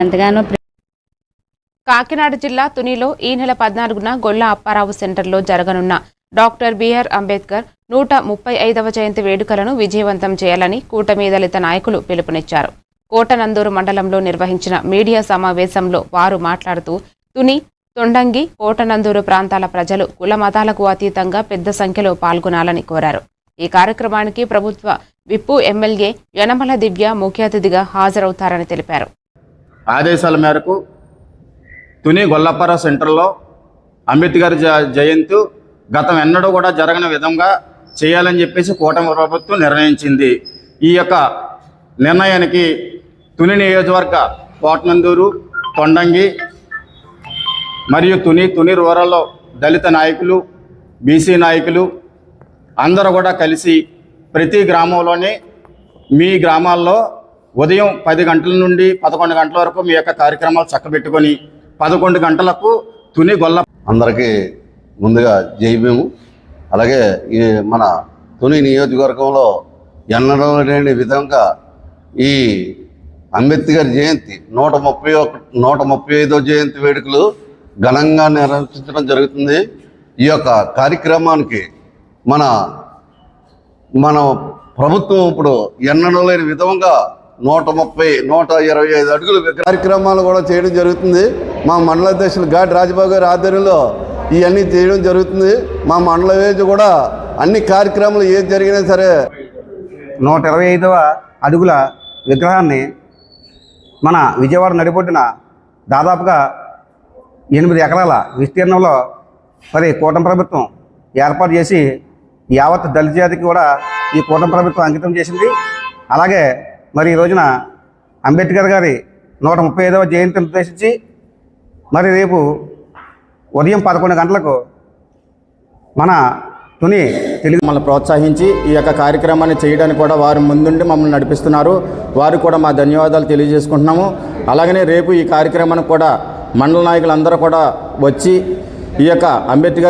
ఎంతగానో కాకినాడ జిల్లా తునిలో ఈ నెల 14న గొల్ల అప్పారావు సెంటర్లో జరగనున్న డాక్టర్ బిఆర్ అంబేద్కర్ 135వ జయంతి వేడుకలను విజయవంతం చేయాలని కూటమి దళిత నాయకులు పిలుపునిచ్చారు. కోటనందూరు మండలంలో నిర్వహించిన మీడియా సమావేశంలో వారు మాట్లాడుతూ తుని, తొండంగి, కోటనందూరు ప్రాంతాల ప్రజలు కుల మతాలకు అతీతంగా పెద్ద సంఖ్యలో పాల్గొనాలని కోరారు. ఈ కార్యక్రమానికి ప్రభుత్వ విప్పు ఎమ్మెల్యే యనమల దివ్య ముఖ్య అతిథిగా హాజరవుతారని తెలిపారు. ఆదేశాల మేరకు తుని గొల్లప్పారావు సెంటర్లో అంబేద్కర్ జయంతి గతం ఎన్నడూ కూడా జరగని విధంగా చేయాలని చెప్పేసి కూటమి ప్రభుత్వం నిర్ణయించింది. ఈ యొక్క నిర్ణయానికి తుని నియోజకవర్గ కోటనందూరు, తొండంగి మరియు తుని రూరల్లో దళిత నాయకులు, బీసీ నాయకులు అందరూ కూడా కలిసి ప్రతి గ్రామంలోనే మీ గ్రామాల్లో ఉదయం 10 గంటల నుండి 11 గంటల వరకు మీ యొక్క కార్యక్రమాలు చక్కబెట్టుకొని 11 గంటలకు తుని గొల్ల అందరికీ ముందుగా జై భీము. అలాగే ఈ మన తుని నియోజకవర్గంలో ఎన్నడూ లేని విధంగా ఈ అంబేద్కర్ జయంతి 135వ జయంతి వేడుకలు ఘనంగా నిర్వహించడం జరుగుతుంది. ఈ యొక్క కార్యక్రమానికి మన ప్రభుత్వం ఇప్పుడు ఎన్నడూ లేని విధంగా 125 అడుగులు కార్యక్రమాలు కూడా చేయడం జరుగుతుంది. మా మండల అధ్యక్షులు ఘాటి రాజబాబు గారి ఆధ్వర్యంలో ఇవన్నీ చేయడం జరుగుతుంది. మా మండల వేజ్ కూడా అన్ని కార్యక్రమాలు ఏది జరిగినా సరే 125వ అడుగుల విగ్రహాన్ని మన విజయవాడ నడిబొడ్డున దాదాపుగా 8 ఎకరాల విస్తీర్ణంలో మరి కూటమి ప్రభుత్వం ఏర్పాటు చేసి యావత్ దళిత జాతికి కూడా ఈ కూటమి ప్రభుత్వం అంకితం చేసింది. అలాగే మరి ఈ రోజున అంబేద్కర్ గారి 135వ జయంతిని ఉద్దేశించి మరి రేపు ఉదయం 11 గంటలకు మన తుని తెలుగు మమ్మల్ని ప్రోత్సహించి ఈ యొక్క కార్యక్రమాన్ని చేయడానికి కూడా వారు ముందుండి మమ్మల్ని నడిపిస్తున్నారు. వారు కూడా మా ధన్యవాదాలు తెలియజేసుకుంటున్నాము. అలాగనే రేపు ఈ కార్యక్రమానికి కూడా మండల నాయకులందరూ కూడా వచ్చి ఈ యొక్క అంబేద్కర్